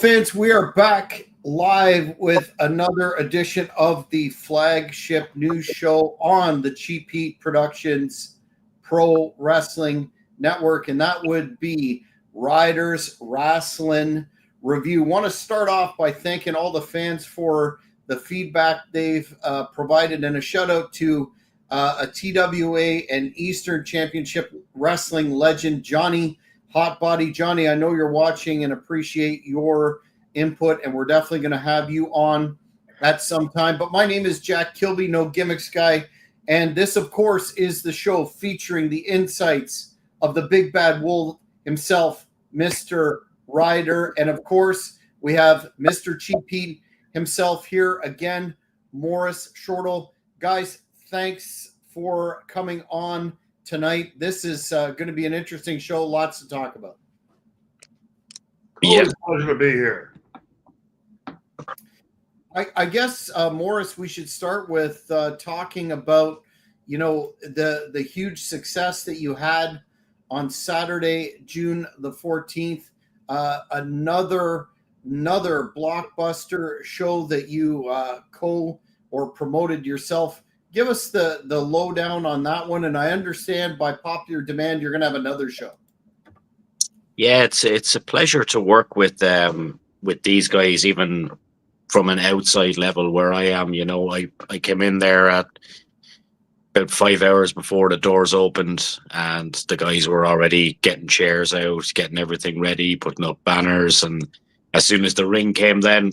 fans, we are back live with another edition of the flagship news show on the Cheap Heat Productions Pro Wrestling Network, and that would be Ryder's Rasslin review. Want to start off by thanking all the fans for the feedback they've provided, and a shout out to a TWA and Eastern Championship Wrestling legend, Johnny Hot Body. Johnny, I know you're watching and appreciate your input, and we're definitely going to have you on at some time. But my name is Jack Kilby, no gimmicks guy, and this, of course, is the show featuring the insights of the big bad wolf himself, Mr. Ryder. And, of course, we have Mr. Cheap Heat himself here again, Morris Shortle. Guys, thanks for coming on tonight. This is going to be an interesting show. Lots to talk about. Yeah, pleasure to be here. I guess, Morris, we should start with talking about, the huge success that you had on Saturday, June the 14th. Another blockbuster show that you promoted yourself. Give us the lowdown on that one, and I understand by popular demand you're going to have another show. Yeah, it's a pleasure to work with these guys, even from an outside level where I am. I came in there at about 5 hours before the doors opened, and the guys were already getting chairs out, getting everything ready, putting up banners, and as soon as the ring came, then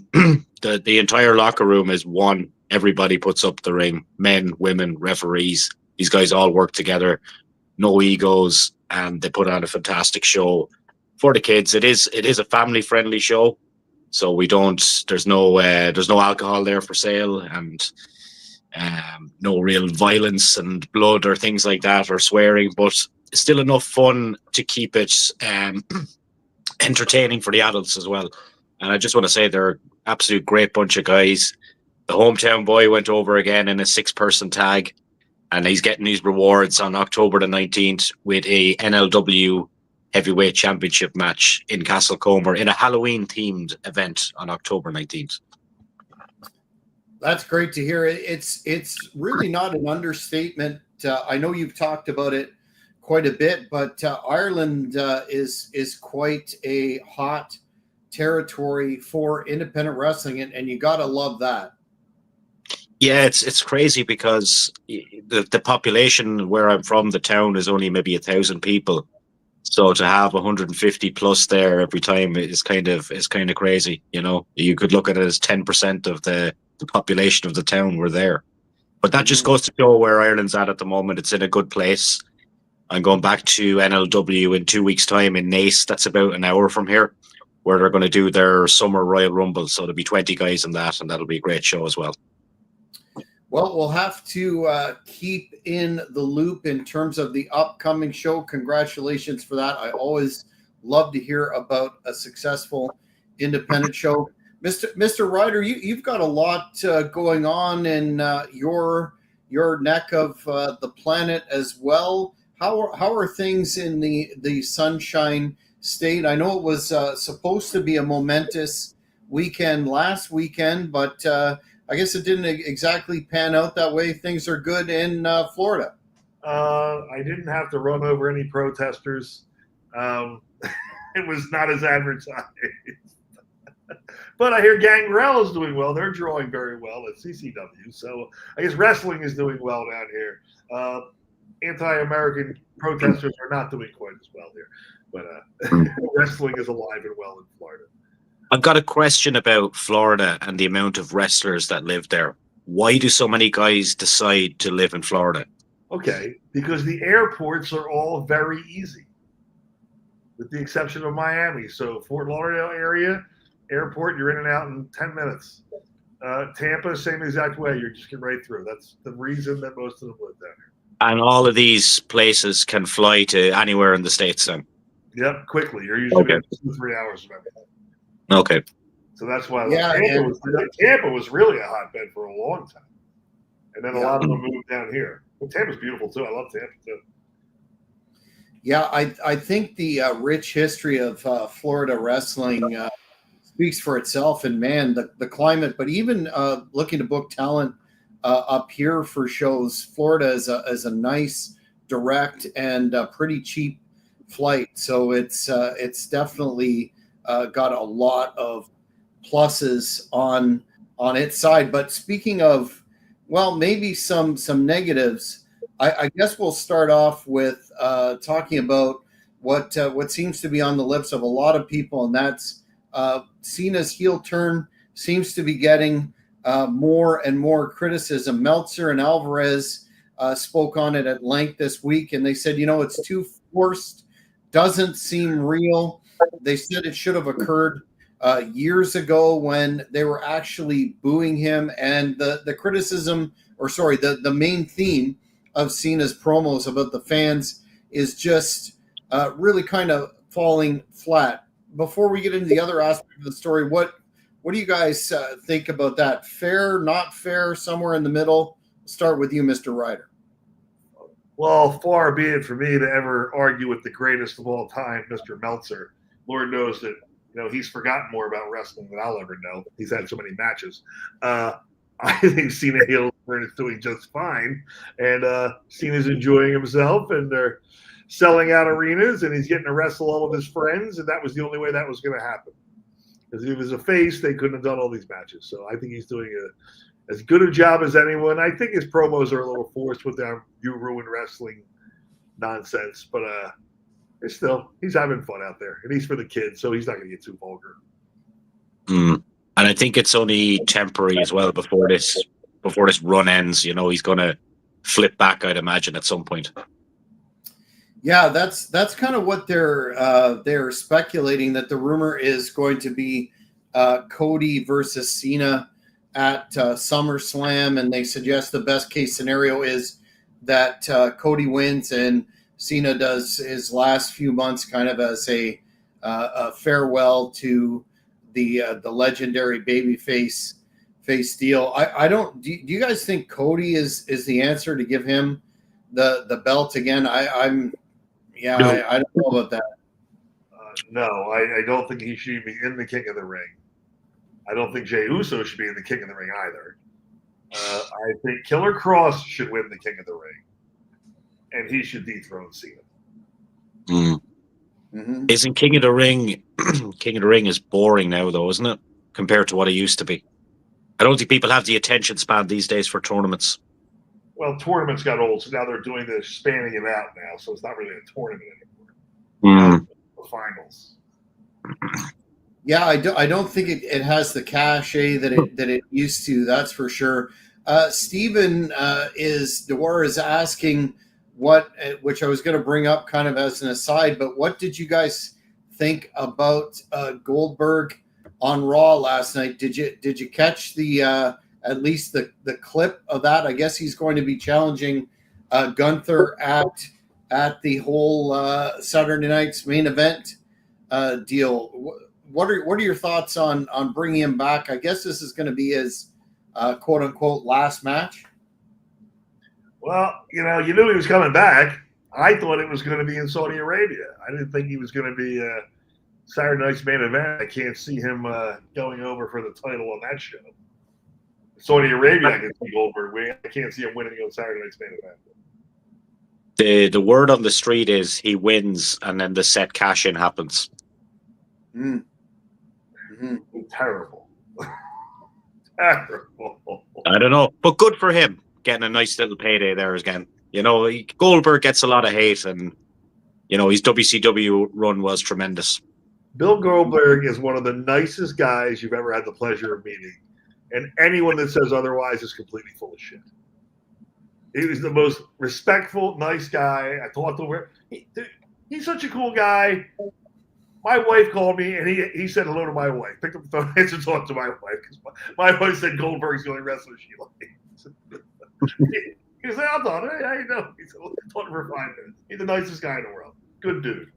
the entire locker room is one. Everybody puts up the ring, men, women, referees. These guys all work together, no egos, and they put on a fantastic show for the kids. It is a family-friendly show, so there's no alcohol there for sale, and no real violence and blood or things like that, or swearing, but still enough fun to keep it entertaining for the adults as well. And I just want to say they're an absolute great bunch of guys. The hometown boy went over again in a 6-person tag, and he's getting his rewards on October the 19th with a NLW heavyweight championship match in Castlecomer in a Halloween-themed event on October 19th. That's great to hear. It's really not an understatement. I know you've talked about it quite a bit, but Ireland is quite a hot territory for independent wrestling, and you got to love that. Yeah, it's crazy because the population where I'm from, the town, is only maybe 1,000 people. So to have 150 plus there every time is kind of crazy. You could look at it as 10% of the population of the town were there. But that just goes to show where Ireland's at the moment. It's in a good place. I'm going back to NLW in 2 weeks' time in Naas. That's about an hour from here, where they're going to do their summer Royal Rumble. So there'll be 20 guys in that, and that'll be a great show as well. Well, we'll have to keep in the loop in terms of the upcoming show. Congratulations for that. I always love to hear about a successful independent show. Mr. Ryder, you've got a lot going on in your neck of the planet as well. How are things in the Sunshine State? I know it was supposed to be a momentous weekend last weekend, but I guess it didn't exactly pan out that way. Things are good in Florida. I didn't have to run over any protesters. It was not as advertised. But I hear Gangrel is doing well. They're drawing very well at CCW. So I guess wrestling is doing well down here. Anti-American protesters are not doing quite as well here. But wrestling is alive and well in Florida. I've got a question about Florida and the amount of wrestlers that live there. Why do so many guys decide to live in Florida? Okay, because the airports are all very easy, with the exception of Miami. So Fort Lauderdale area, airport, you're in and out in 10 minutes. Tampa, same exact way. You just get right through. That's the reason that most of them live down here. And all of these places can fly to anywhere in the States then? Yep, quickly. You're usually about 2-3 hours from everything. Okay. So that's why Tampa was really a hotbed for a long time. And then a lot of them moved down here. But Tampa's beautiful too. I love Tampa too. Yeah, I think the rich history of Florida wrestling speaks for itself. And man, the climate, but even looking to book talent up here for shows, Florida is a nice, direct, and pretty cheap flight. So it's definitely got a lot of pluses on its side. But speaking of, well, maybe some negatives, I guess we'll start off with talking about what seems to be on the lips of a lot of people, and that's Cena's heel turn seems to be getting more and more criticism. Meltzer and Alvarez spoke on it at length this week, and they said, it's too forced, doesn't seem real. They said it should have occurred years ago when they were actually booing him. And the criticism, the main theme of Cena's promos about the fans is just really kind of falling flat. Before we get into the other aspect of the story, what do you guys think about that? Fair, not fair, somewhere in the middle? Start with you, Mr. Ryder. Well, far be it for me to ever argue with the greatest of all time, Mr. Meltzer. Lord knows that he's forgotten more about wrestling than I'll ever know. He's had so many matches. I think Cena heel turn is doing just fine, and Cena's enjoying himself, and they're selling out arenas, and he's getting to wrestle all of his friends, and that was the only way that was going to happen. Because if he was a face, they couldn't have done all these matches. So I think he's doing as good a job as anyone. I think his promos are a little forced with that "you ruin wrestling" nonsense, but he's having fun out there, and he's for the kids, so he's not going to get too vulgar. And I think it's only temporary as well before this run ends. He's going to flip back, I'd imagine, at some point. Yeah, that's kind of what they're speculating, that the rumor is going to be Cody versus Cena at SummerSlam, and they suggest the best case scenario is that Cody wins and Cena does his last few months kind of as a farewell to the legendary babyface deal. Do you guys think Cody is the answer to give him the belt again? I don't know about that. No, I don't think he should be in the King of the Ring. I don't think Jey Uso should be in the King of the Ring either. I think Killer Cross should win the King of the Ring, and he should dethrone Cena. Mm-hmm. Isn't King of the Ring? King of the Ring is boring now, though, isn't it? Compared to what it used to be. I don't think people have the attention span these days for tournaments. Well, tournaments got old, so now they're doing the spanning it out now, so it's not really a tournament anymore. The finals. Yeah, I don't think it has the cachet that it used to. That's for sure. Stephen DeWar is asking which I was going to bring up kind of as an aside, but what did you guys think about Goldberg on Raw last night? Did you catch the at least the clip of that? I guess he's going to be challenging Gunther at the whole Saturday night's main event deal. What are your thoughts on bringing him back? I guess this is going to be his quote unquote last match. Well, you knew he was coming back. I thought it was going to be in Saudi Arabia. I didn't think he was going to be Saturday night's main event. I can't see him going over for the title on that show. Saudi Arabia, I can see Goldberg. I can't see him winning on Saturday night's main event. The word on the street is he wins, and then the set cash-in happens. Mm-hmm. Terrible. Terrible. I don't know, but good for him getting a nice little payday there again. Goldberg gets a lot of hate, and his WCW run was tremendous. Bill Goldberg is one of the nicest guys you've ever had the pleasure of meeting. And anyone that says otherwise is completely full of shit. He was the most respectful, nice guy. I talked to him. He's such a cool guy. My wife called me, and he said hello to my wife. Picked up the phone and talked to my wife. Because my wife said Goldberg's the only wrestler she likes. He said, I thought, hey, how you know? He said, talking for 5 minutes. He's the nicest guy in the world. Good dude.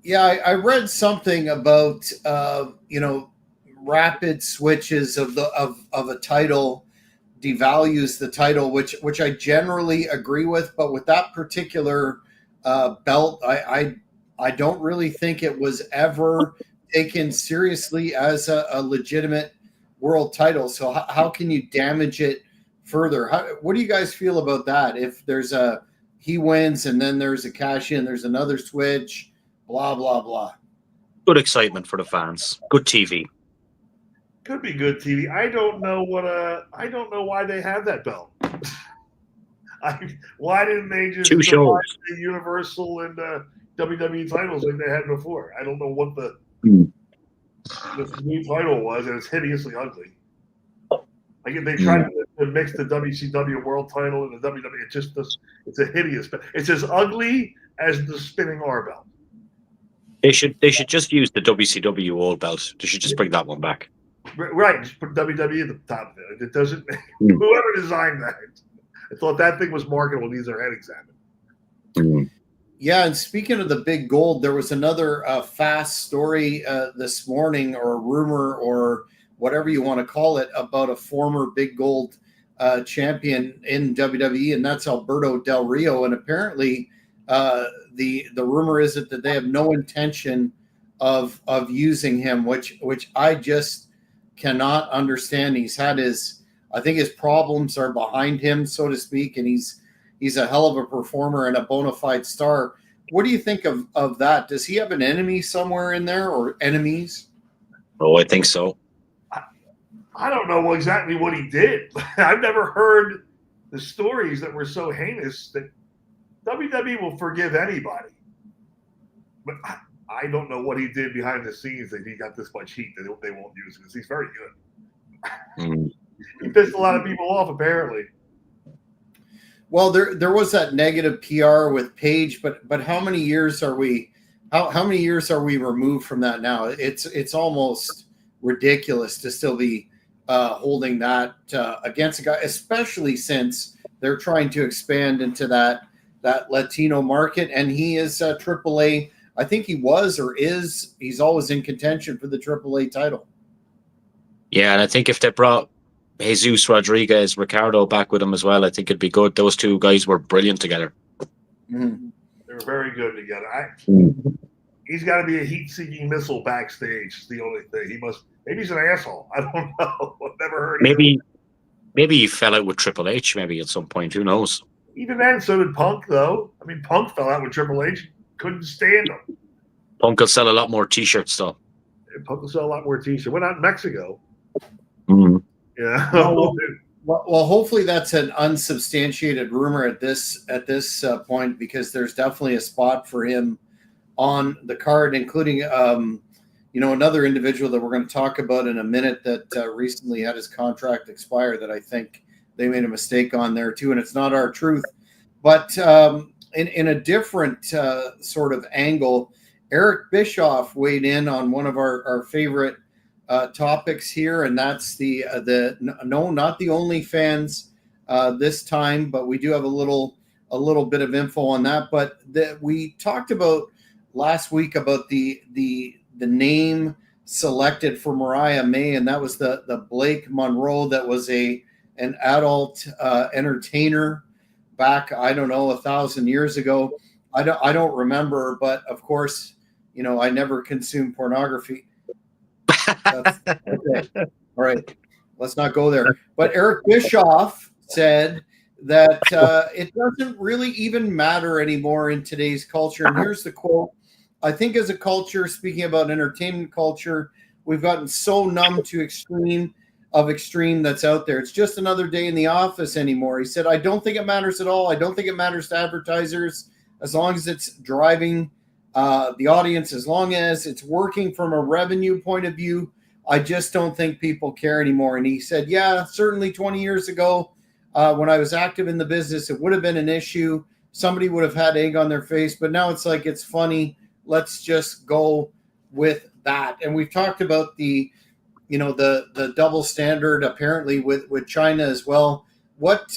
Yeah, I read something about, rapid switches of a title devalues the title, which I generally agree with, but with that particular belt, I don't really think it was ever taken seriously as a legitimate world title. So how can you damage it further? What do you guys feel about that? If there's he wins and then there's a cash in, there's another switch, blah blah blah. Good excitement for the fans. Good TV. Could be good TV. I don't know why they have that belt. Why didn't they just Two shows, the Universal and WWE titles like they had before? I don't know what the new title was, and it's hideously ugly. Like they tried to mix the WCW World Title and the WWE. It's a hideous. It's as ugly as the spinning R belt. They should just use the WCW old belt. They should just bring that one back. Right, just put WWE at the top of it. It doesn't. Whoever designed that, I thought that thing was marketable. Needs their head examined. Yeah, and speaking of the big gold, there was another fast story this morning, or a rumor, or whatever you want to call it, about a former big gold champion in WWE, and that's Alberto Del Rio. And apparently, the rumor is that they have no intention of using him, which I just cannot understand. He's had I think his problems are behind him, so to speak, and he's a hell of a performer and a bona fide star. What do you think of that? Does he have an enemy somewhere in there, or enemies? Oh, I think so. I don't know exactly what he did. I've never heard the stories that were so heinous that WWE will forgive anybody. But I don't know what he did behind the scenes that he got this much heat that they won't use him, because he's very good. He pissed a lot of people off, apparently. Well, there was that negative PR with Paige, but how many years are we? How many years are we removed from that now? It's almost ridiculous to still be holding that against a guy, especially since they're trying to expand into that Latino market, and he is AAA. I think he was or is. He's always in contention for the AAA title. Yeah, and I think if they brought Jesus Rodriguez, Ricardo back with him as well, I think it'd be good. Those two guys were brilliant together. Mm-hmm. They were very good together. He's got to be a heat-seeking missile backstage. It's the only thing. Maybe he's an asshole. I don't know. I've never heard of him. Maybe he fell out with Triple H maybe at some point. Who knows? Even then, so did Punk, though. I mean, Punk fell out with Triple H. Couldn't stand him. Punk will sell a lot more T-shirts, though. Punk will sell a lot more T-shirts. Went out in Mexico. Mm-hmm. Yeah. Well, hopefully that's an unsubstantiated rumor at this point, because there's definitely a spot for him on the card, including another individual that we're going to talk about in a minute that recently had his contract expire, that I think they made a mistake on there too, and it's not our truth. But in a different sort of angle, Eric Bischoff weighed in on one of our favorite topics here, and that's not the OnlyFans this time, but we do have a little bit of info on that. But we talked about last week about the name selected for Mariah May, and that was the Blake Monroe, that was an adult entertainer back, I don't know, 1,000 years ago. I don't remember, but of course, I never consumed pornography. Okay. All right, let's not go there. But Eric Bischoff said that it doesn't really even matter anymore in today's culture. And here's the quote: "I think as a culture, speaking about entertainment culture, we've gotten so numb to extreme that's out there. It's just another day in the office anymore." He said, "I don't think it matters at all. I don't think it matters to advertisers, as long as it's driving the audience, as long as it's working from a revenue point of view. I just don't think people care anymore." And he said, yeah, certainly 20 years ago, when I was active in the business, it would have been an issue. Somebody would have had egg on their face, but now it's like, it's funny. Let's just go with that. And we've talked about the double standard apparently with China as well. What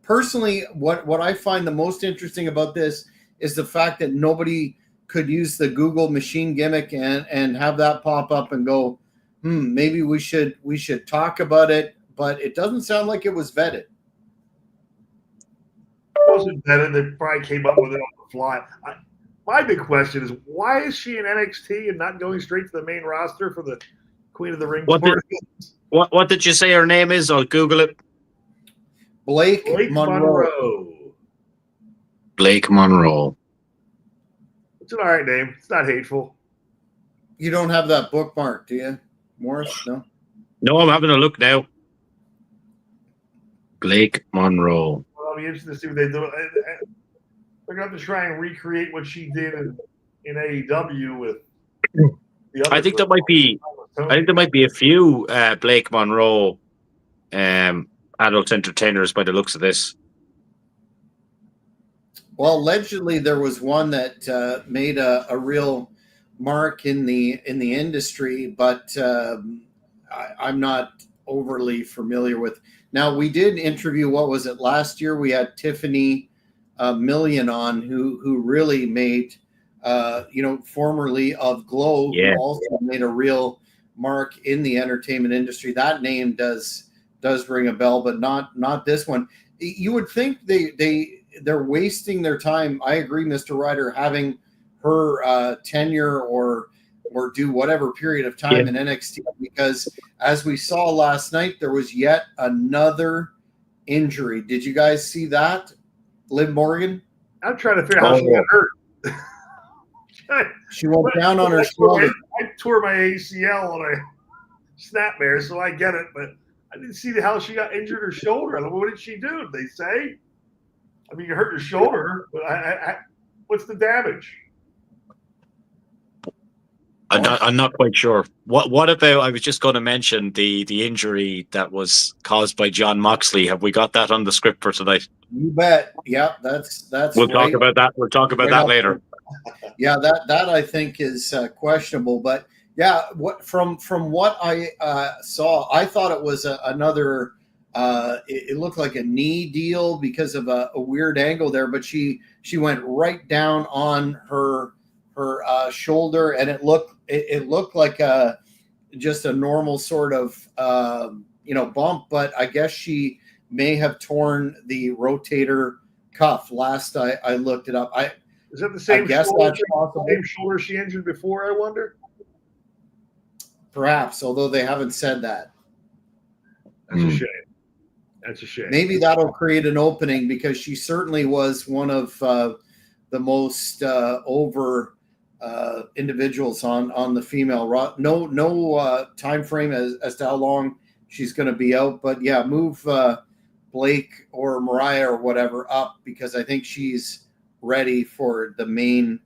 personally, what I find the most interesting about this is the fact that nobody could use the Google machine gimmick and have that pop up and go, maybe we should talk about it, but it doesn't sound like it was vetted. It wasn't vetted. They probably came up with it on the fly. My big question is, why is she in NXT and not going straight to the main roster for the Queen of the Ring tournament? What did you say her name is? I'll Google it. Blake Monroe. Blake Monroe. It's an all right name. It's not hateful. You don't have that bookmark, do you, Morris? No. No, I'm having a look now. Blake Monroe. Well, I'll be interested to see what they do. They're going to try and recreate what she did in AEW with the other. I think there might be a few Blake Monroe adult entertainers by the looks of this. Well, allegedly there was one that made a real mark in the industry, but I'm not overly familiar with. Now, we did interview, what was it, last year? We had Tiffany Million on, who really made, formerly of Glow, who also made a real mark in the entertainment industry. That name does ring a bell, but not this one. You would think they're wasting their time. I agree, Mr. Ryder, having her tenure or do whatever period of time in NXT, because as we saw last night, there was yet another injury. Did you guys see that? Liv Morgan? I'm trying to figure out how she got hurt. She went down on her shoulder. I tore my ACL on a snapmare, so I get it, but I didn't see how she got injured her shoulder. What did she do? Did they say? I mean, you hurt your shoulder, but what's the damage? I'm not quite sure. What about? I was just going to mention the injury that was caused by John Moxley. Have we got that on the script for tonight? You bet. Yeah, that's. We'll talk about that. We'll talk about that later. Yeah, that I think is questionable, but yeah, from what I saw, I thought it was another. It looked like a knee deal because of a weird angle there, but she went right down on her shoulder, and it looked like just a normal sort of bump, but I guess she may have torn the rotator cuff. Last I looked it up. Is that the same? I guess that's possible. Same shoulder she injured before, I wonder. Perhaps, although they haven't said that. That's a shame. That's a shame. Maybe that'll create an opening, because she certainly was one of the most over individuals on the female roster. No time frame as to how long she's going to be out, but yeah, move Blake or Mariah or whatever up, because I think she's ready for the main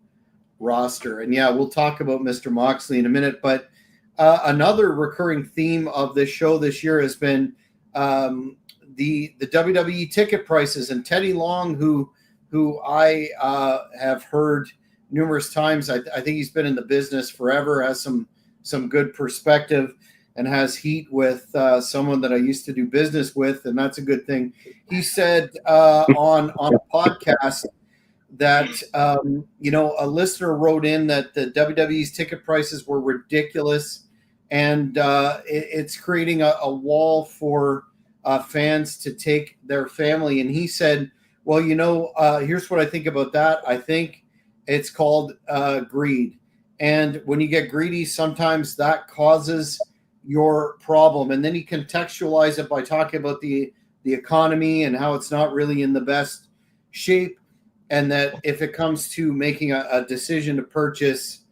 roster. And yeah, we'll talk about Mr. Moxley in a minute, but another recurring theme of this show this year has been the WWE ticket prices, and Teddy Long, who I have heard numerous times. I think he's been in the business forever, has some good perspective, and has heat with someone that I used to do business with, and that's a good thing. He said on a podcast that a listener wrote in that the WWE's ticket prices were ridiculous, and it's creating a wall for fans to take their family. And he said, well, here's what I think about that. I think it's called greed. And when you get greedy, sometimes that causes your problem. And then he contextualized it by talking about the economy and how it's not really in the best shape. And that if it comes to making a decision to purchase,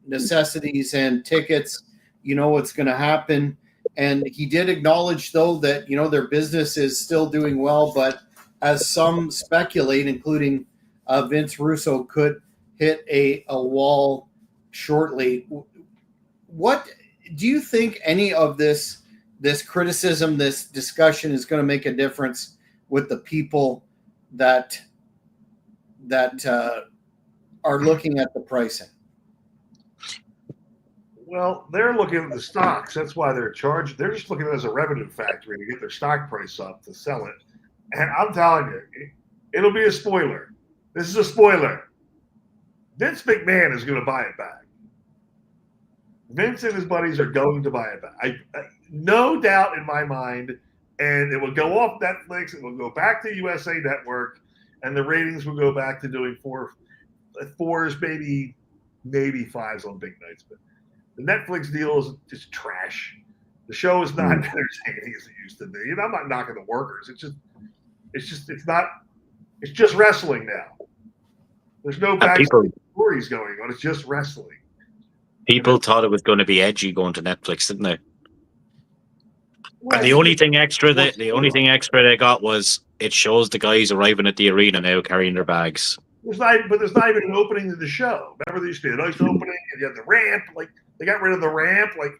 necessities and tickets, what's going to happen. And he did acknowledge, though, that, their business is still doing well, but as some speculate, including Vince Russo, could hit a wall shortly. What do you think any of this criticism, this discussion is going to make a difference with the people that are looking at the pricing? Well, they're looking at the stocks. That's why they're charged. They're just looking at it as a revenue factory to get their stock price up to sell it. And I'm telling you, it'll be a spoiler. This is a spoiler. Vince McMahon is going to buy it back. Vince and his buddies are going to buy it back. I no doubt in my mind. And it will go off Netflix. It will go back to USA Network. And the ratings will go back to doing 4s, maybe 5s on big nights. But the Netflix deal is just trash. The show is not entertaining as it used to be. And I'm not knocking the workers. It's just wrestling now. There's no backstage stories going on. It's just wrestling. People thought it was going to be edgy going to Netflix, didn't they? And the only thing extra they got was it shows the guys arriving at the arena now carrying their bags. There's not even an opening to the show. Remember, there used to be a nice opening, and you had the ramp. Like they got rid of the ramp. Like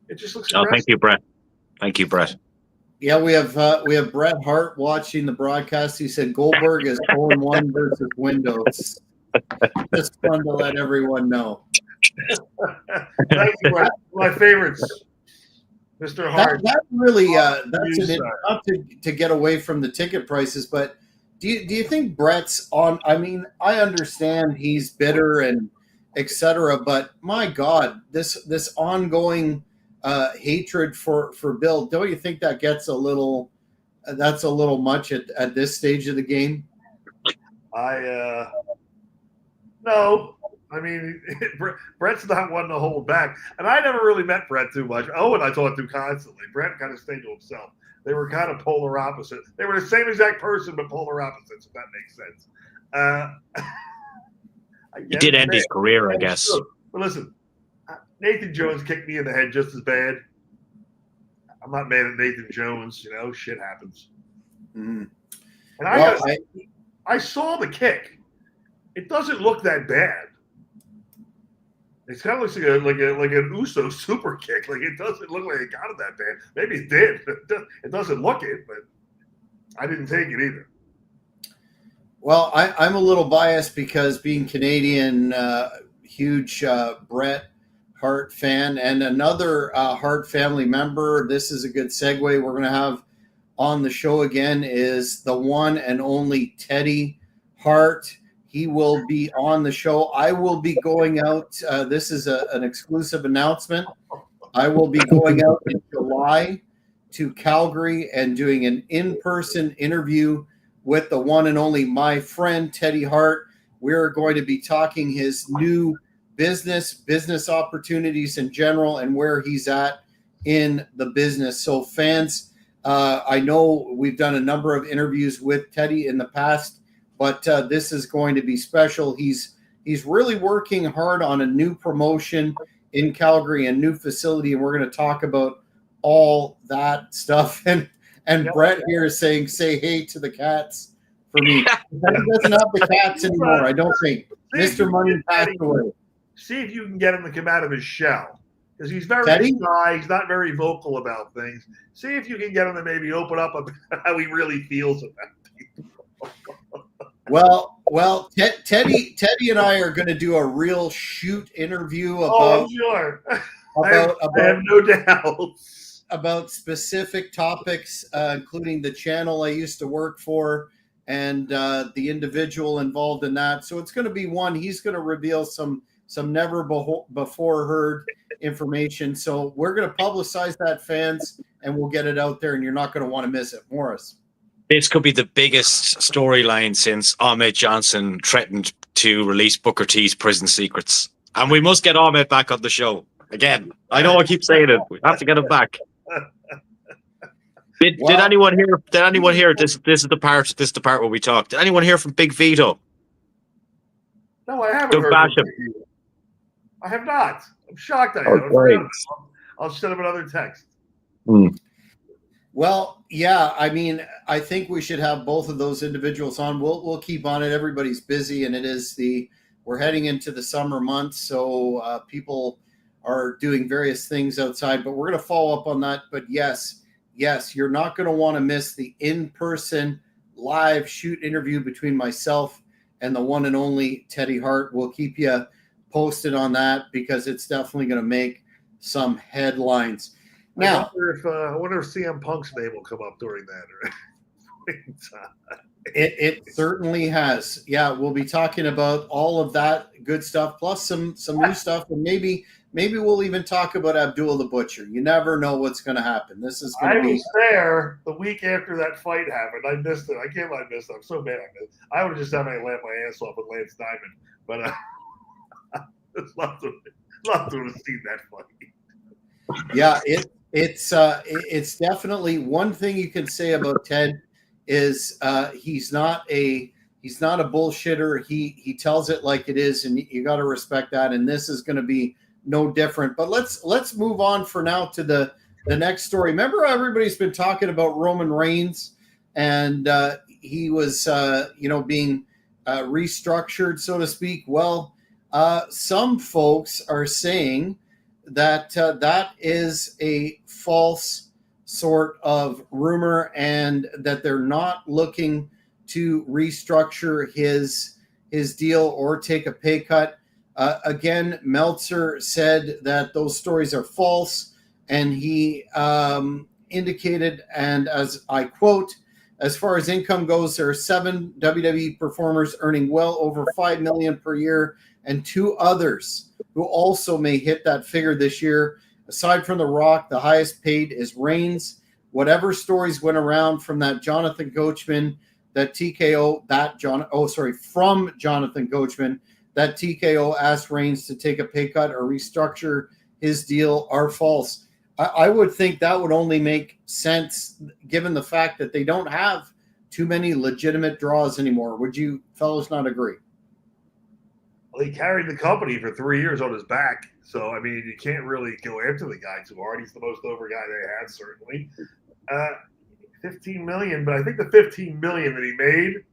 it just looks. Oh, thank you, Brett. Thank you, Brett. Yeah, we have Bret Hart watching the broadcast. He said Goldberg is 0-1 versus Windows. Just fun to let everyone know. Thank you, Brett. My favorites. Mr. Hart. That really that's not to get away from the ticket prices, but do you think Brett's on? I mean, I understand he's bitter and etc., but my God, this ongoing hatred for Bill, don't you think that gets a little much at this stage of the game? No. I mean, Brett's not one to hold back. And I never really met Brett too much. Owen I talked to constantly. Brett kind of stayed to himself. They were kind of polar opposites. They were the same exact person, but polar opposites, if that makes sense. He did end his career, I guess. But listen, Nathan Jones kicked me in the head just as bad. I'm not mad at Nathan Jones. Shit happens. Mm-hmm. And I saw the kick. It doesn't look that bad. It kind of looks like an Uso super kick. Like it doesn't look like it got it that bad. Maybe it did. It doesn't look it, but I didn't take it either. Well, I'm a little biased because being Canadian, huge Bret Hart fan and another Hart family member. This is a good segue. We're going to have on the show again is the one and only Teddy Hart. He will be on the show. I will be going out. This is an exclusive announcement. I will be going out in July to Calgary and doing an in-person interview with the one and only my friend Teddy Hart. We're going to be talking his new business opportunities in general, and where he's at in the business. So fans, I know we've done a number of interviews with Teddy in the past, but this is going to be special. He's really working hard on a new promotion in Calgary, a new facility, and we're going to talk about all that stuff. And Brett here is saying, say hey to the cats for me. He doesn't have the cats anymore, I don't think. Mr. Money passed away. See if you can get him to come out of his shell. Because he's very shy. He's not very vocal about things. See if you can get him to maybe open up about how he really feels about people. Well, Teddy and I are going to do a real shoot interview about. Oh, sure. I have no doubts about specific topics, including the channel I used to work for and the individual involved in that. So it's going to be one. He's going to reveal some never before heard information. So we're going to publicize that, fans, and we'll get it out there, and you're not going to want to miss it. Morris. This could be the biggest storyline since Ahmed Johnson threatened to release Booker T's prison secrets. And we must get Ahmed back on the show again. I know I keep saying it. We have to get him back. Did anyone hear? Did anyone hear? This is the part. This is the part where we talk. Did anyone hear from Big Vito? No, I haven't heard from Big Vito. I have not. I'm shocked. I'll send him another text. Well, yeah, I mean, I think we should have both of those individuals on. We'll keep on it. Everybody's busy, and we're heading into the summer months, so people are doing various things outside. But we're going to follow up on that. But yes, you're not going to want to miss the in-person live shoot interview between myself and the one and only Teddy Hart. We'll keep you posted on that because it's definitely going to make some headlines. Now, I wonder if CM Punk's name will come up during that. It certainly has. Yeah, we'll be talking about all of that good stuff, plus some new stuff, and maybe maybe we'll even talk about Abdul the Butcher. You never know what's going to happen. This is going to be. I was there the week after that fight happened. I missed it. I can't believe I missed it. I'm so mad I missed it. I would have just had my laugh my ass off with Lance Diamond, but I'd love to have seen that fight. Yeah, it's definitely one thing you can say about Ted is he's not a bullshitter. He tells it like it is, and you got to respect that. And this is going to be no different. But let's move on for now to the next story. Remember, everybody's been talking about Roman Reigns, and he was being restructured, so to speak. Well, some folks are saying that that is a false sort of rumor, and that they're not looking to restructure his deal or take a pay cut. Again, Meltzer said that those stories are false, and he indicated, and as I quote, as far as income goes, there are 7 WWE performers earning well over $5 million per year, and 2 others who also may hit that figure this year. Aside from The Rock, the highest paid is Reigns. Whatever stories went around from that Jonathan Coachman, that TKO, from Jonathan Coachman, that TKO asked Reigns to take a pay cut or restructure his deal are false. I would think that would only make sense given the fact that they don't have too many legitimate draws anymore. Would you fellows not agree? Well, he carried the company for 3 years on his back. So, I mean, you can't really go after the guy too hard. He's the most over guy they had, certainly. $15 million, but I think the $15 million that he made,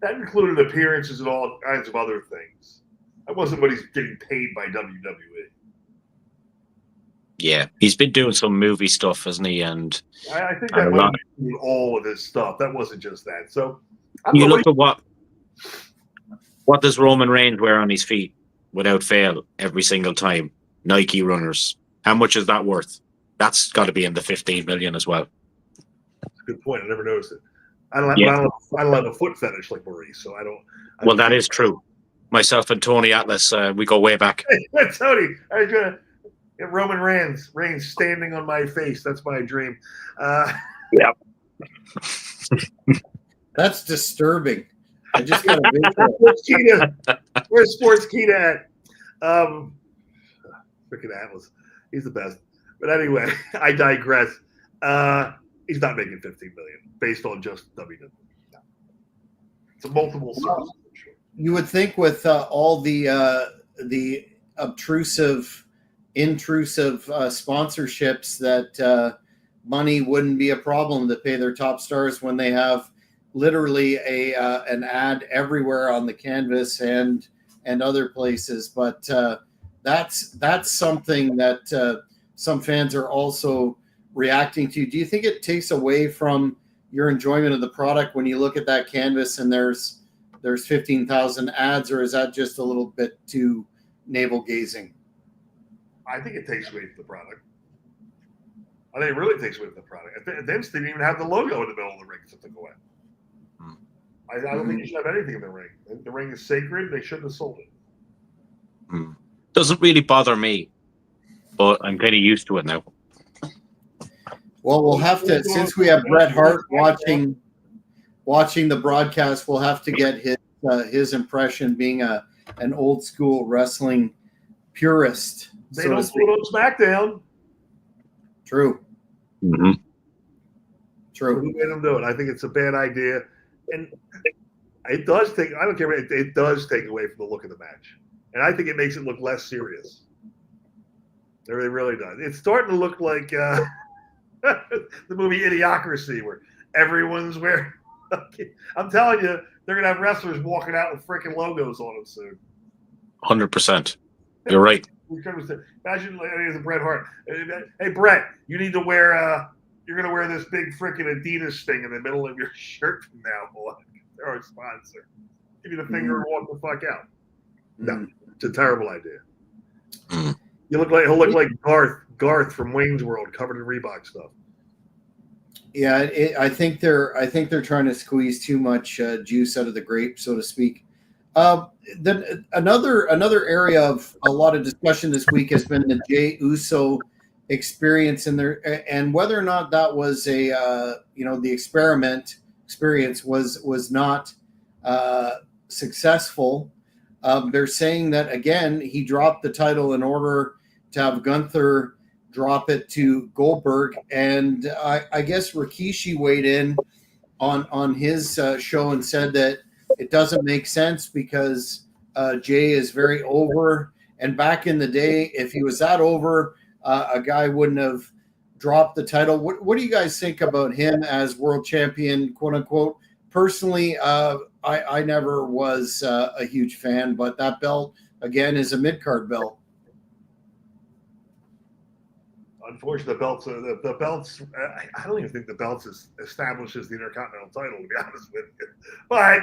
that included appearances and all kinds of other things. That wasn't what he's getting paid by WWE. Yeah, he's been doing some movie stuff, hasn't he? And I think that might include all of his stuff. That wasn't just that. So you look at what does Roman Reigns wear on his feet without fail every single time? Nike runners. How much is that worth? That's got to be in the 15 million as well. That's a good point. I never noticed it. I don't have a foot fetish like Maurice, so I don't. Well, that is true. Myself and Tony Atlas, we go way back. Hey, Tony, I was gonna get Roman Reigns standing on my face. That's my dream. Yeah. That's disturbing. I just got a Where's Sports Keita at? Freaking Atlas. He's the best. But anyway, I digress. He's not making $15 million based on just WWE. No. It's a multiple source. You would think with all the intrusive sponsorships that money wouldn't be a problem to pay their top stars when they have literally an ad everywhere on the canvas and other places. But that's something that some fans are also reacting to. Do you think it takes away from your enjoyment of the product when you look at that canvas and there's 15,000 ads, or is that just a little bit too navel gazing? I think it takes away from the product. I think it really takes away from the product. Vince didn't even have the logo in the middle of the ring to took away. I don't think you should have anything in the ring. The ring is sacred. They shouldn't have sold it. Doesn't really bother me, but I'm kind of used to it now. Well, we'll have to, since we have Bret Hart watching the broadcast, we'll have to get his impression, being an old school wrestling purist. They don't put on SmackDown. True. Mm-hmm. True. Who made them do it? I think it's a bad idea, and it does take. I don't care. It does take away from the look of the match, and I think it makes it look less serious. It really does. It's starting to look like the movie Idiocracy, where everyone's wearing. I'm telling you, they're gonna have wrestlers walking out with freaking logos on them soon. 100%. You're right. Imagine as a Bret Hart. Hey, Bret, you need to wear. You're gonna wear this big freaking Adidas thing in the middle of your shirt from now on. They're our sponsor. Give you the finger and walk the fuck out. No, it's a terrible idea. He'll look like Garth from Wayne's World, covered in Reebok stuff. Yeah, I think they're trying to squeeze too much juice out of the grape, so to speak. Then another area of a lot of discussion this week has been the Jey Uso experience in there, and whether or not that was a the experience was not successful. They're saying that again he dropped the title in order to have Gunther drop it to Goldberg, and I guess Rikishi weighed in on his show and said that it doesn't make sense because Jey is very over, and back in the day, if he was that over, a guy wouldn't have dropped the title. What do you guys think about him as world champion, quote unquote? Personally, I never was a huge fan, but that belt again is a mid card belt. Unfortunately, the belts. I don't even think the belts establishes the Intercontinental title. To be honest with you, but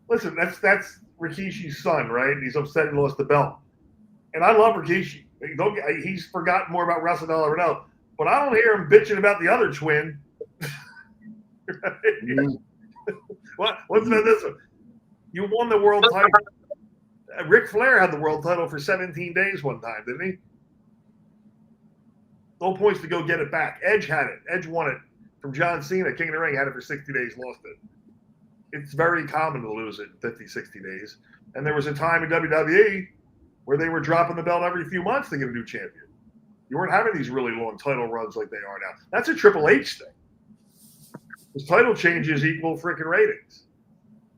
listen, that's Rikishi's son, right? He's upset he lost the belt, and I love Rikishi. He's forgotten more about wrestling than I'll ever know, but I don't hear him bitching about the other twin. What's about this one? You won the world title. Ric Flair had the world title for 17 days one time, didn't he? No points to go get it back. Edge had it. Edge won it from John Cena. King of the Ring had it for 60 days, lost it. It's very common to lose it in 50, 60 days. And there was a time in WWE where they were dropping the belt every few months to get a new champion. You weren't having these really long title runs like they are now. That's a Triple H thing. Because title changes equal freaking ratings.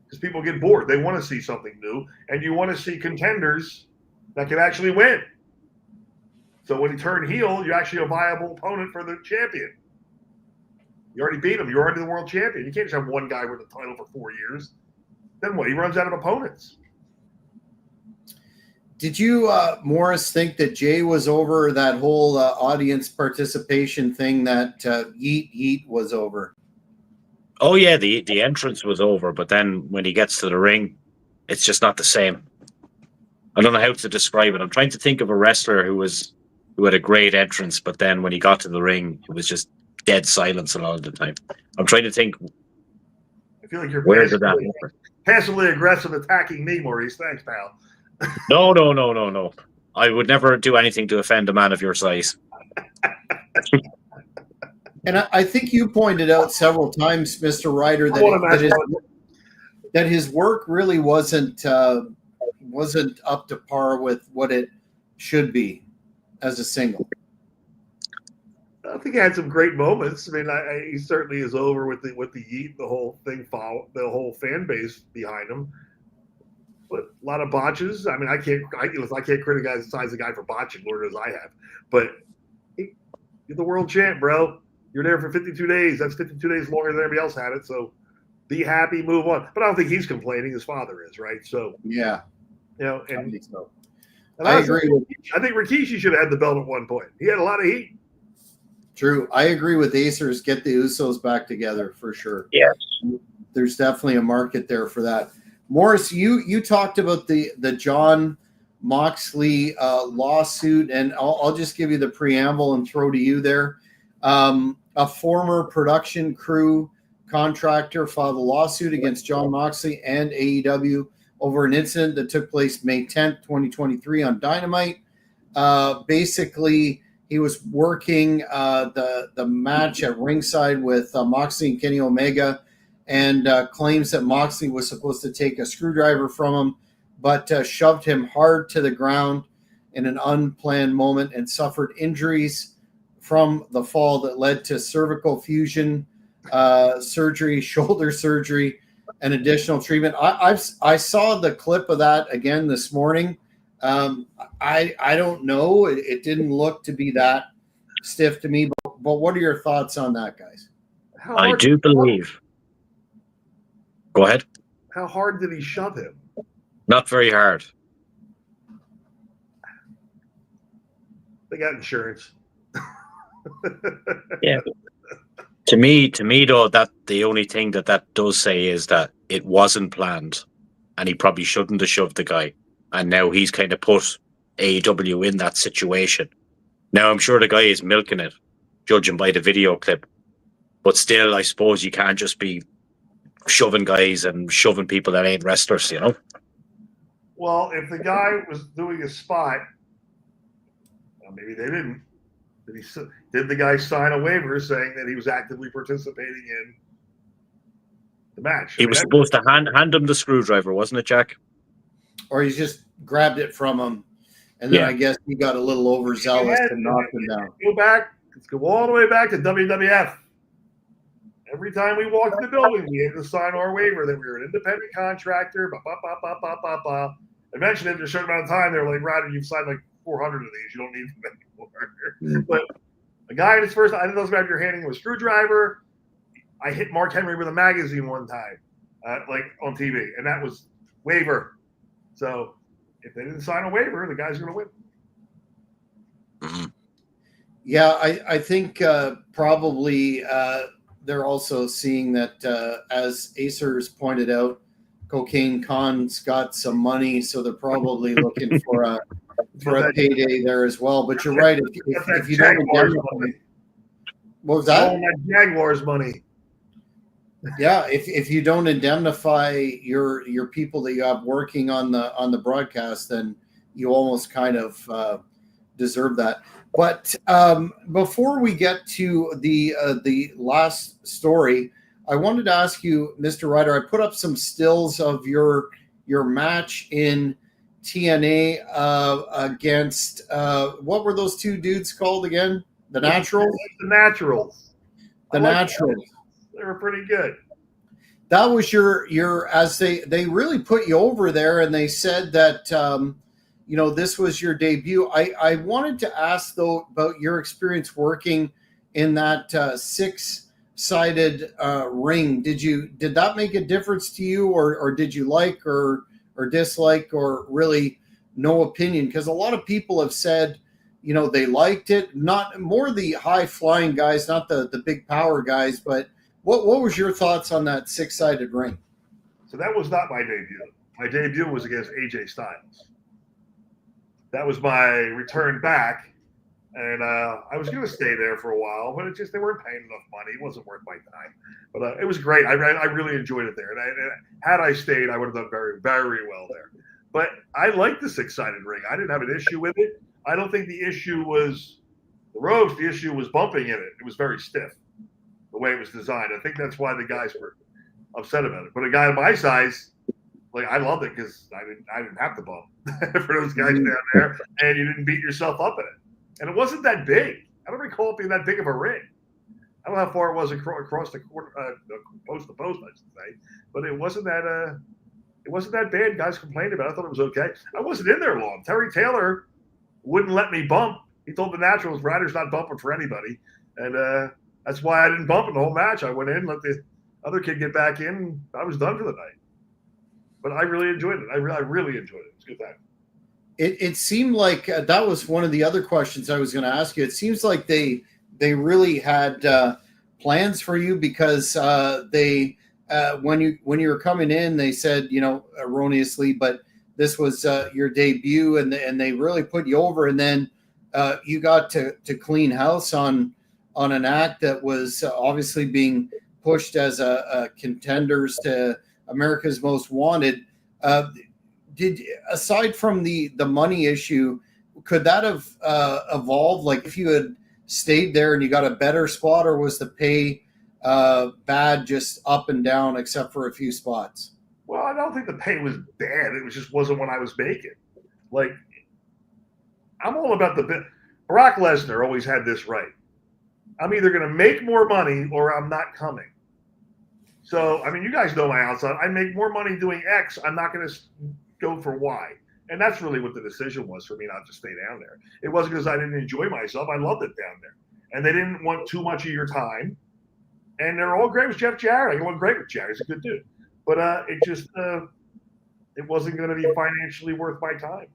Because people get bored. They want to see something new. And you want to see contenders that can actually win. So when you turn heel, you're actually a viable opponent for the champion. You already beat him. You're already the world champion. You can't just have one guy with the title for 4 years. Then what? He runs out of opponents. Did you, Morris, think that Jey was over that whole audience participation thing that Yeet Yeet was over? Oh, yeah, the entrance was over, but then when he gets to the ring, it's just not the same. I don't know how to describe it. I'm trying to think of a wrestler who had a great entrance, but then when he got to the ring, it was just dead silence a lot of the time. I'm trying to think. I feel like you're passively aggressive attacking me, Maurice. Thanks, pal. No. I would never do anything to offend a man of your size. And I think you pointed out several times, Mr. Ryder, that his work really wasn't up to par with what it should be as a single. I think he had some great moments. I mean, he certainly is over with the Yeet, the whole thing, the whole fan base behind him. But a lot of botches. I mean, I can't criticize the guy for botching, nor as I have. But you're the world champ, bro. You're there for 52 days. That's 52 days longer than everybody else had it. So be happy, move on. But I don't think he's complaining. His father is, right? So yeah, and I think so. And I agree. I think Rikishi should have had the belt at one point. He had a lot of heat. True. I agree with Acers. Get the Usos back together for sure. Yes. There's definitely a market there for that. Morris, you talked about the John Moxley lawsuit, and I'll just give you the preamble and throw to you there. A former production crew contractor filed a lawsuit against John Moxley and AEW over an incident that took place May 10th, 2023 on Dynamite. Basically, he was working the match at ringside with Moxley and Kenny Omega, and claims that Moxley was supposed to take a screwdriver from him, but shoved him hard to the ground in an unplanned moment and suffered injuries from the fall that led to cervical fusion surgery, shoulder surgery, and additional treatment. I saw the clip of that again this morning. I don't know. It didn't look to be that stiff to me. But what are your thoughts on that, guys? I do believe. Go ahead. How hard did he shove him? Not very hard. They got insurance. Yeah. To me though, that the only thing that does say is that it wasn't planned, and he probably shouldn't have shoved the guy. And now he's kind of put AEW in that situation. Now I'm sure the guy is milking it, judging by the video clip. But still, I suppose you can't just be shoving guys and shoving people that ain't wrestlers, you know? Well, if the guy was doing a spot, well, maybe they didn't. Did the guy sign a waiver saying that he was actively participating in the match? He was supposed to hand him the screwdriver, wasn't it, Jack? Or he just grabbed it from him, and then I guess he got a little overzealous and knocked him down. Let's go all the way back to WWF. Every time we walked in the building, we had to sign our waiver that we were an independent contractor. Eventually, after a certain amount of time, they were like, Ryder, you've signed like 400 of these. You don't need them anymore. But a guy in his first, I didn't know if you're handing him a screwdriver. I hit Mark Henry with a magazine one time, like on TV, and that was waiver. So if they didn't sign a waiver, the guy's going to win. Mm-hmm. Yeah, I think probably they're also seeing that, as Acers pointed out, Cocaine Con's got some money, so they're probably looking for a payday there as well. But you're right. If you don't indemnify, what was that? Oh, my Jaguars money. Yeah, if you don't indemnify your people that you have working on the broadcast, then you almost kind of deserve that. But before we get to the last story, I wanted to ask you, Mr. Ryder. I put up some stills of your match in TNA against what were those two dudes called again? The Naturals. The Naturals. The Naturals. They were pretty good. That was your as they really put you over there, and they said that this was your debut. I wanted to ask though about your experience working in that 6-sided ring. Did that make a difference to you, or did you like or dislike, or really no opinion? Because a lot of people have said they liked it, not more the high flying guys, not the big power guys, but what was your thoughts on that 6-sided ring? So that was not my debut. My debut was against AJ Styles. That was my return back, and I was going to stay there for a while, but they weren't paying enough money. It wasn't worth my time. But it was great. I really enjoyed it there, and had I stayed, I would have done very, very well there. But I liked the 6-sided ring. I didn't have an issue with it. I don't think the issue was the ropes. The issue was bumping in it. It was very stiff, the way it was designed. I think that's why the guys were upset about it. But a guy of my size, like, I loved it because I didn't have to bump for those guys down there, and you didn't beat yourself up in it. And it wasn't that big. I don't recall it being that big of a ring. I don't know how far it was across the post to post, I should say, but it wasn't that bad. Guys complained about it. I thought it was okay. I wasn't in there long. Terry Taylor wouldn't let me bump. He told the Naturals, Ryder's not bumping for anybody, and that's why I didn't bump in the whole match. I went in, let the other kid get back in, and I was done for the night. But I really enjoyed it. I really enjoyed it. It was a good time. It seemed like that was one of the other questions I was going to ask you. It seems like they really had plans for you, because they when you were coming in, they said, erroneously, but this was your debut, and they really put you over, and then you got to clean house on an act that was obviously being pushed as a contenders to America's Most Wanted. Aside from the money issue, could that have evolved? Like, if you had stayed there and you got a better spot, or was the pay bad, just up and down, except for a few spots? Well, I don't think the pay was bad. It just wasn't what I was making. Like, I'm all about the bit. Brock Lesnar always had this right. I'm either going to make more money or I'm not coming. So, I mean, you guys know my outside. I make more money doing X. I'm not going to go for Y. And that's really what the decision was for me not to stay down there. It wasn't because I didn't enjoy myself. I loved it down there. And they didn't want too much of your time. And they're all great with Jeff Jarrett. I get along great with Jarrett. He's a good dude. But it wasn't going to be financially worth my time.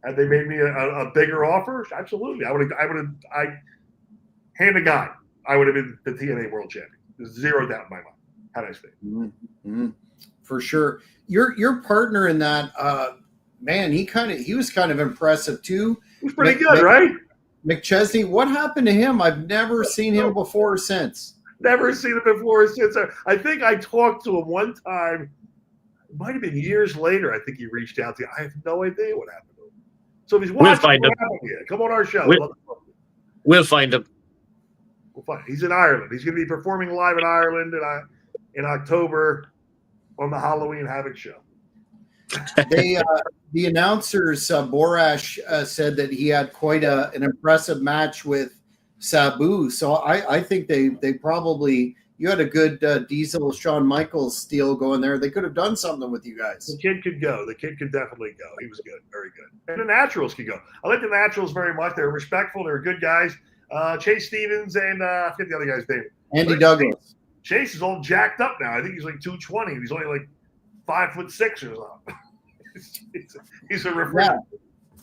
Had they made me a bigger offer, absolutely. Hand to God, I would have been the TNA World Champion. There's zero doubt in my mind. Had I stayed. Mm-hmm. For sure. Your partner in that, man, he was kind of impressive too. He was pretty good, right? McChesney, what happened to him? I've never seen him before or since. Never seen him before or since. I think I talked to him one time. It might have been years later. I think he reached out to you. I have no idea what happened to him. So if he's watching, We'll find him. Come on our show. We'll find him. We'll find him. He's in Ireland. He's going to be performing live in Ireland in October on the Halloween Havoc show. The announcers, Borash, said that he had quite an impressive match with Sabu. So I think they probably, you had a good Diesel Shawn Michaels deal going there. They could have done something with you guys. The kid could go. The kid could definitely go. He was good, very good. And the Naturals could go. I like the Naturals very much. They're respectful. They're good guys. Chase Stevens and I forget the other guy's name. Andy Douglas. Chase is all jacked up now. I think he's like 220. He's only like 5'6" or something. He's a refreshment. Yeah.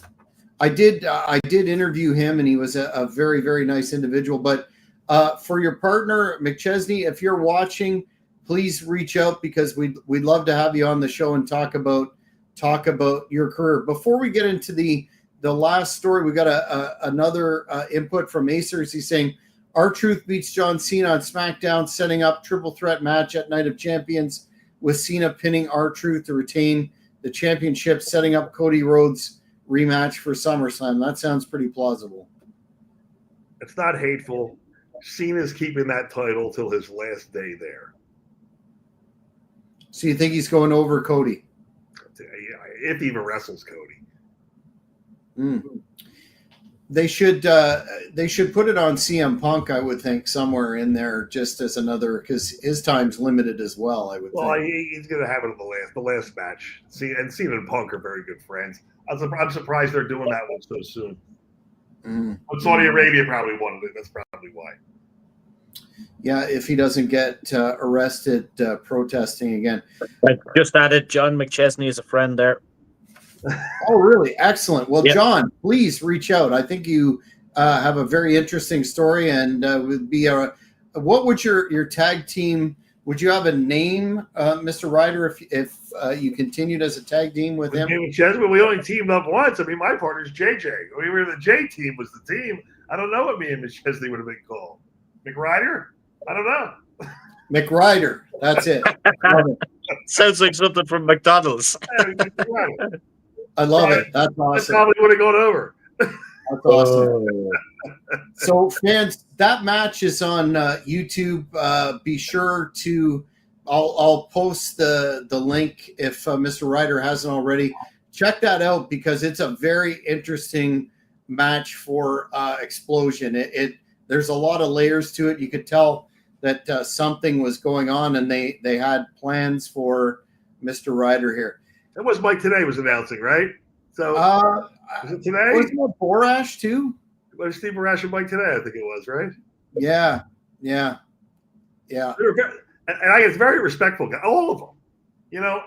I did interview him, and he was a very, very nice individual. But for your partner, McChesney, if you're watching, please reach out because we'd love to have you on the show and talk about your career. Before we get into the last story, we got another input from Acers. He's saying R-Truth beats John Cena on SmackDown, setting up triple threat match at Night of Champions with Cena pinning R-Truth to retain the championship, setting up Cody Rhodes rematch for SummerSlam. That sounds pretty plausible. It's not hateful. Cena's keeping that title till his last day there. So you think he's going over Cody? If he even wrestles Cody. They should put it on CM Punk, I would think, somewhere in there, just as another, because his time's limited as well. I would. Well, think. He's going to have it in the last match. Cena and Punk are very good friends. I'm surprised they're doing that one so soon. But Saudi Arabia probably wanted it. That's probably why. Yeah, if he doesn't get arrested protesting again. I just added John McChesney as a friend there. Oh, really? Excellent. Well, yep. John, please reach out. I think you have a very interesting story, and would be what would your tag team? Would you have a name, Mr. Ryder, if you continued as a tag team with him? We only teamed up once. I mean, my partner's JJ. We were the J team was the team. I don't know what me and McChesney would have been called. McRyder? I don't know. McRyder. That's it. Sounds like something from McDonald's. I love it. That's awesome. That probably would have gone over. That's awesome. So, fans, that match is on YouTube. Be sure to, I'll post the link if Mr. Ryder hasn't already. Check that out because it's a very interesting match for Explosion. There's a lot of layers to it. You could tell that something was going on, and they had plans for Mr. Ryder here. That was Mike Today was announcing, right? So was it today? Was it Borash too? It was Steve Borash and Mike Today, I think it was, right? Yeah. And I guess very respectful guy, all of them. You know,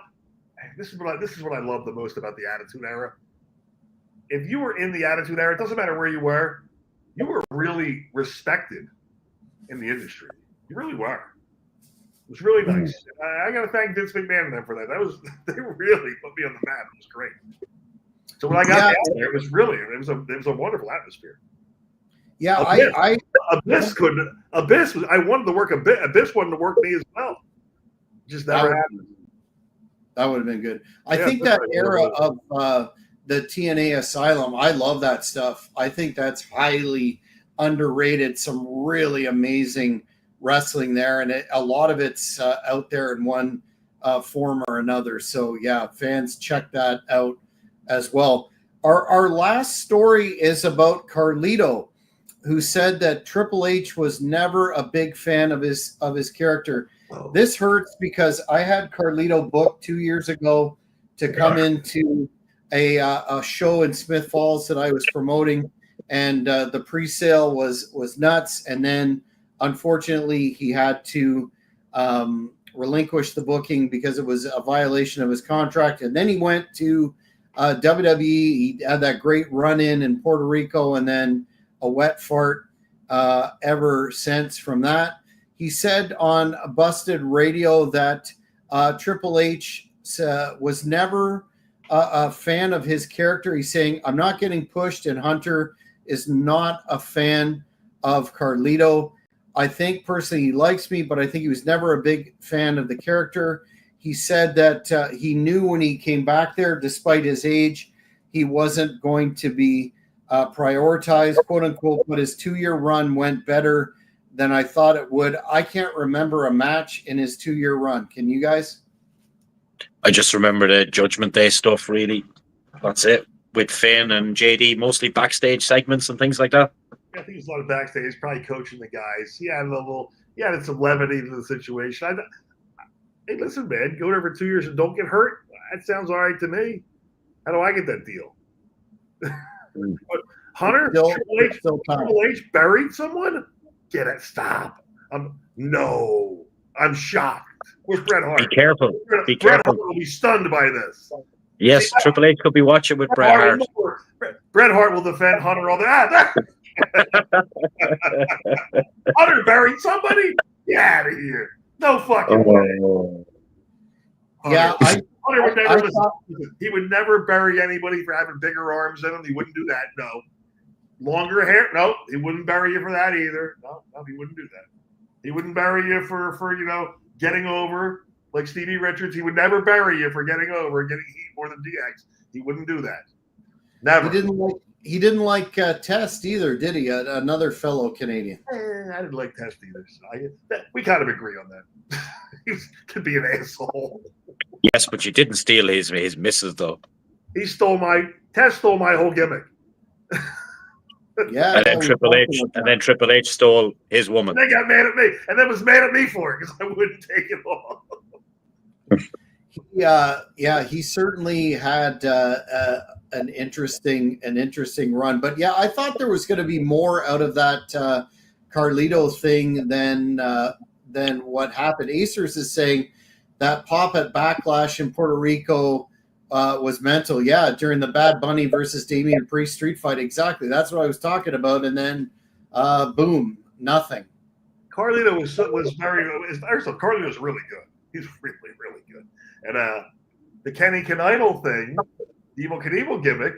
this is what I love the most about the Attitude Era. If you were in the Attitude Era, it doesn't matter where you were really respected in the industry. You really were. It was really nice. I got to thank Vince McMahon and them for that. They really put me on the map. It was great. So when I got out there, it was a wonderful atmosphere. Yeah, Abyss couldn't. Abyss was. I wanted to work Abyss wanted to work me as well. Just never happened. That would have been good. I think that era of the TNA Asylum, I love that stuff. I think that's highly underrated. Some really amazing wrestling there, and a lot of it's out there in one form or another. So yeah, fans, check that out as well. Our last story is about Carlito, who said that Triple H was never a big fan of his character. Oh. This hurts because I had Carlito booked 2 years ago to come into a show in Smith Falls that I was promoting, and the pre-sale was nuts, and then unfortunately, he had to relinquish the booking because it was a violation of his contract. And then he went to WWE. He had that great run-in in Puerto Rico and then a wet fart ever since from that. He said on Busted Radio that Triple H was never a fan of his character. He's saying, I'm not getting pushed, and Hunter is not a fan of Carlito. I think personally he likes me, but I think he was never a big fan of the character. he said that he knew when he came back there, despite his age, he wasn't going to be prioritized, quote unquote, but his 2-year run went better than I thought it would. I can't remember a match in his 2-year run. Can you guys? I just remember the Judgment Day stuff, really. That's it. With Finn and JD, mostly backstage segments and things like that. I think he's a lot of backstage. He's probably coaching the guys. He added some levity to the situation. Hey, listen, man, go there for 2 years and don't get hurt. That sounds all right to me. How do I get that deal? Hunter, Triple H buried someone? Get it? Stop. No. I'm shocked. Where's Bret Hart? Be careful. Bret Hart will be stunned by this. Yes, see, Triple H could be watching with Bret Hart. Bret Hart will defend Hunter all the Hunter buried somebody? Get out of here. No fucking way. Yeah, Hunter would never he would never bury anybody for having bigger arms than him. He wouldn't do that. No. Longer hair? No, he wouldn't bury you for that either. No, he wouldn't do that. He wouldn't bury you for getting over like Stevie Richards. He would never bury you for getting over, getting heat more than DX. He wouldn't do that. Never. He didn't like Test either, did he? Another fellow Canadian. I didn't like Test either. So we kind of agree on that. He could be an asshole. Yes, but you didn't steal his missus though. Test stole my whole gimmick. Yeah, and then Triple H stole his woman. They got mad at me, and then was mad at me for it because I wouldn't take it off. He certainly had an interesting run, but yeah, I thought there was going to be more out of that Carlito thing than what happened. Acers is saying that pop at Backlash in Puerto Rico was mental. Yeah, during the Bad Bunny versus Damian Priest street fight. Exactly. That's what I was talking about. And then, boom, nothing. Carlito was very – Carlito was really good. He's really, really good. And the Kenny Kanido thing, the Evil Knievel gimmick,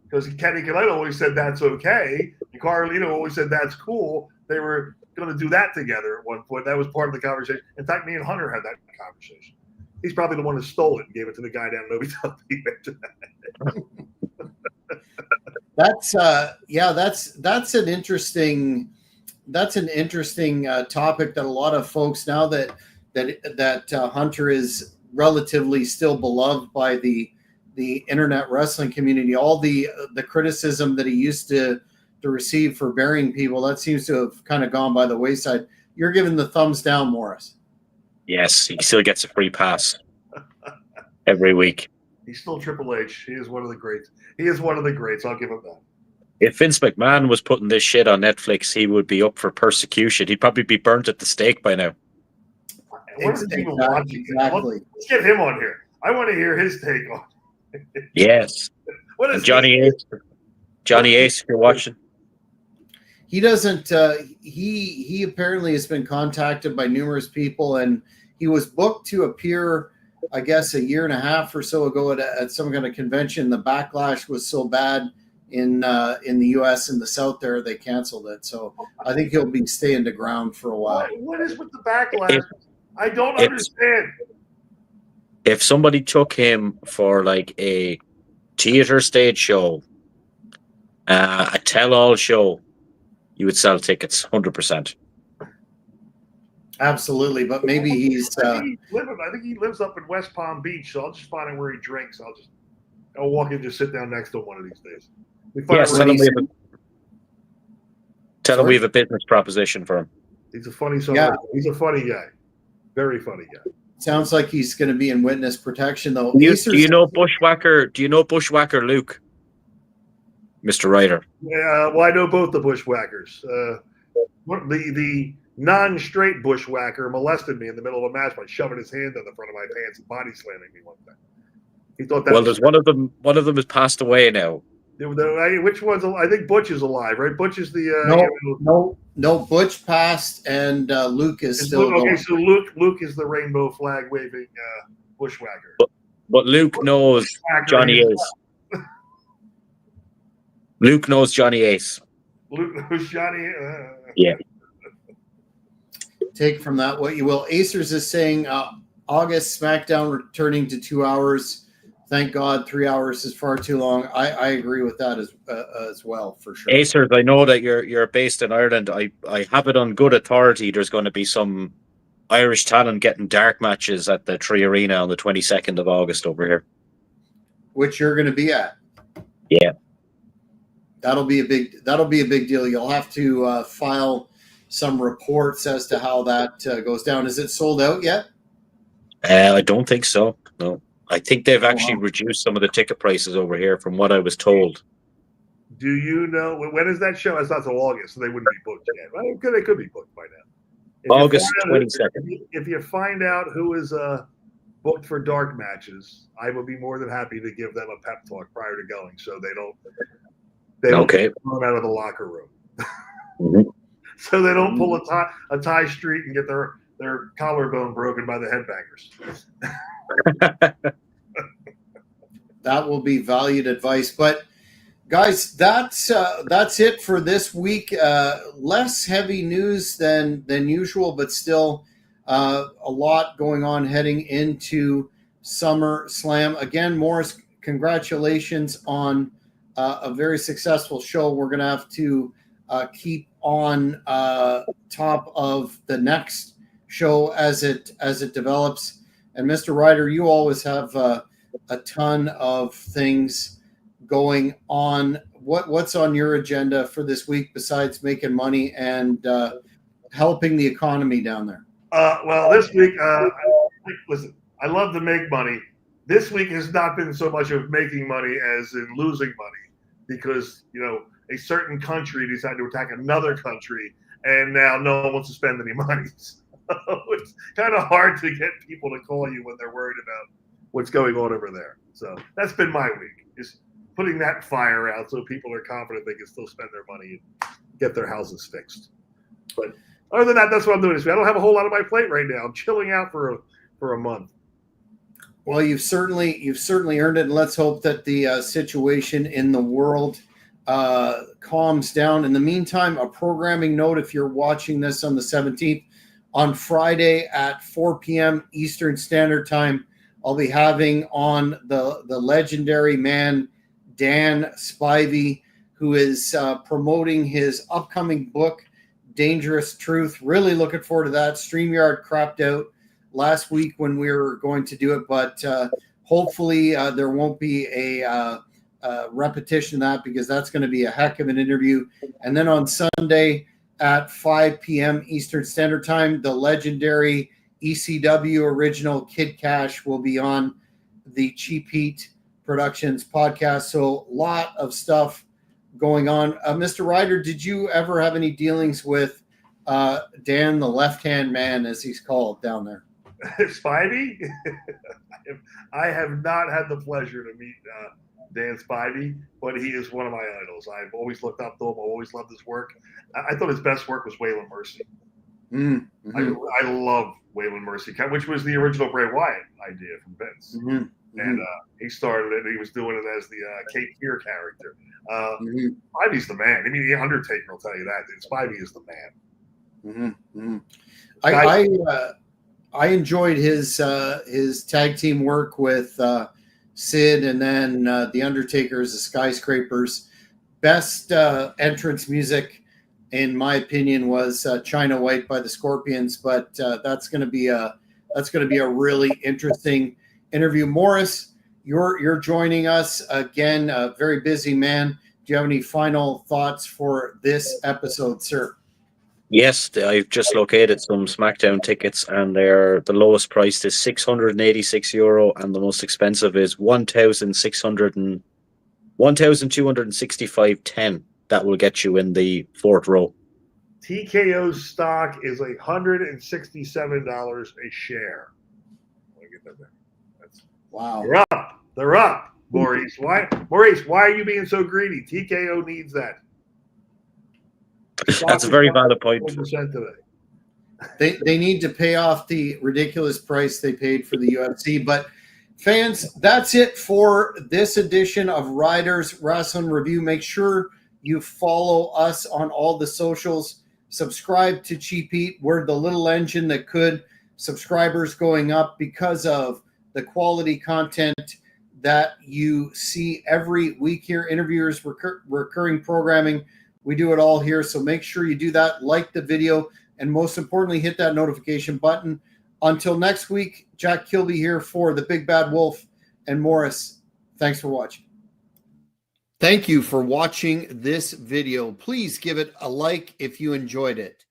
because Kenny Kanido always said that's okay, and Carlito always said that's cool. They were going to do that together at one point. That was part of the conversation. In fact, me and Hunter had that conversation. He's probably the one who stole it and gave it to the guy down in Novi. That's an interesting topic that a lot of folks, now that Hunter is relatively still beloved by the internet wrestling community, all the criticism that he used to receive for burying people, that seems to have kind of gone by the wayside. You're giving the thumbs down, Morris. Yes, he still gets a free pass every week. He's still Triple H. He is one of the greats. I'll give him that. If Vince McMahon was putting this shit on Netflix, he would be up for persecution. He'd probably be burnt at the stake by now. Exactly. Let's get him on here. I want to hear his take on it. Yes. What is Johnny Ace? Johnny Ace, if you're watching. He doesn't. He apparently has been contacted by numerous people, and he was booked to appear, I guess, a year and a half or so ago at some kind of convention. The backlash was so bad in the U.S. and the South there, they canceled it. So I think he'll be staying to ground for a while. What is with the backlash? I don't understand. If somebody took him for like a theater stage show, a tell-all show, you would sell tickets 100%. Absolutely, but maybe he's. I think he lives up in West Palm Beach, so I'll just find out where he drinks. I'll walk in, just sit down next to him one of these days. Tell him we have a business proposition for him. He's a funny son. Yeah. He's a funny guy. Very funny guy. Sounds like he's going to be in witness protection, though. Do you know Bushwhacker? Do you know Bushwhacker Luke, Mr. Ryder? Yeah, well, I know both the Bushwhackers. The non-straight Bushwhacker molested me in the middle of a match by shoving his hand on the front of my pants and body slamming me one time. He thought that. Well, there's one of them. One of them has passed away now. Which one's? I think Butch is alive, right? Butch is the. No. Butch passed, and Luke is still. Okay, so Luke is the rainbow flag waving Bushwhacker. But Luke knows Johnny Ace. Luke knows Johnny Ace. Luke knows Johnny. Yeah. Take from that what you will. Acers is saying August SmackDown returning to 2 hours. Thank God, 3 hours is far too long. I agree with that as well, for sure. Acers, I know that you're based in Ireland. I have it on good authority. There's going to be some Irish talent getting dark matches at the Tree Arena on the 22nd of August over here. Which you're going to be at. Yeah. That'll be a big deal. You'll have to file some reports as to how that goes down. Is it sold out yet? I don't think so. No, I think they've actually reduced some of the ticket prices over here, from what I was told. Do you know when is that show? It's not till August, so they wouldn't be booked yet. Well, they could be booked by now. August 22nd. If you find out who is booked for dark matches, I would be more than happy to give them a pep talk prior to going, so they don't come out of the locker room. Mm-hmm. So they don't pull a tie street and get their collarbone broken by the headbangers. That will be valued advice. But guys, that's it for this week. Less heavy news than usual, but still a lot going on heading into SummerSlam. Again, Morris, congratulations on a very successful show. We're going to have to keep on top of the next show as it develops. And Mr. Ryder, you always have a ton of things going on. What's on your agenda for this week besides making money and helping the economy down there? Well, this week, listen, I love to make money. This week has not been so much of making money as in losing money, because a certain country decided to attack another country, and now no one wants to spend any money. So it's kind of hard to get people to call you when they're worried about what's going on over there. So that's been my week, is putting that fire out so people are confident they can still spend their money and get their houses fixed. But other than that, that's what I'm doing this week. I don't have a whole lot on my plate right now. I'm chilling out for a month. Well, you've certainly earned it, and let's hope that the situation in the world calms down. In the meantime, a programming note: if you're watching this on the 17th, on Friday at 4 p.m. Eastern Standard Time, I'll be having on the legendary man Dan Spivey, who is promoting his upcoming book, Dangerous Truth. Really looking forward to that. StreamYard crapped out last week when we were going to do it, but hopefully there won't be a repetition of that, because that's going to be a heck of an interview. And then on Sunday at 5 p.m. Eastern Standard Time, the legendary ECW original Kid Cash will be on the Cheap Heat Productions podcast. So a lot of stuff going on. Mr. Ryder, did you ever have any dealings with Dan, the left-hand man, as he's called down there? Spivey? I have not had the pleasure to meet Dan Spivey, but he is one of my idols. I've always looked up to him. I've always loved his work. I thought his best work was Waylon Mercy. Mm-hmm. I love Waylon Mercy, which was the original Bray Wyatt idea from Vince. Mm-hmm. And he started it. He was doing it as the Cape Fear character. Spivey's the man. I mean, the Undertaker will tell you that. Spivey is the man. Mm-hmm. I enjoyed his tag team work with Sid, and then the Undertaker's The Skyscrapers. Best entrance music, in my opinion, was China White by the Scorpions. But that's going to be a really interesting interview. Morris, you're joining us again. A very busy man. Do you have any final thoughts for this episode, sir? Yes, I've just located some SmackDown tickets, and the lowest priced is €686, and the most expensive is $1,265.10. That will get you in the fourth row. TKO's stock is $167 a share. Let me get that there. Wow. They're up, Maurice. Why are you being so greedy? TKO needs that. That's a very valid point. They need to pay off the ridiculous price they paid for the UFC. But fans, that's it for this edition of Ryder's Rasslin Review. Make sure you follow us on all the socials. Subscribe to Cheap Heat. We're the little engine that could subscribers going up because of the quality content that you see every week here. Interviewers, recurring programming. We do it all here. So make sure you do that. Like the video. And most importantly, hit that notification button. Until next week, Jack Kilby here for the Big Bad Wolf and Morris. Thanks for watching. Thank you for watching this video. Please give it a like if you enjoyed it.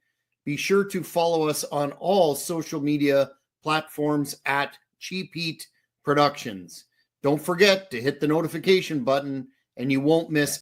Be sure to follow us on all social media platforms at Cheap Heat Productions. Don't forget to hit the notification button and you won't miss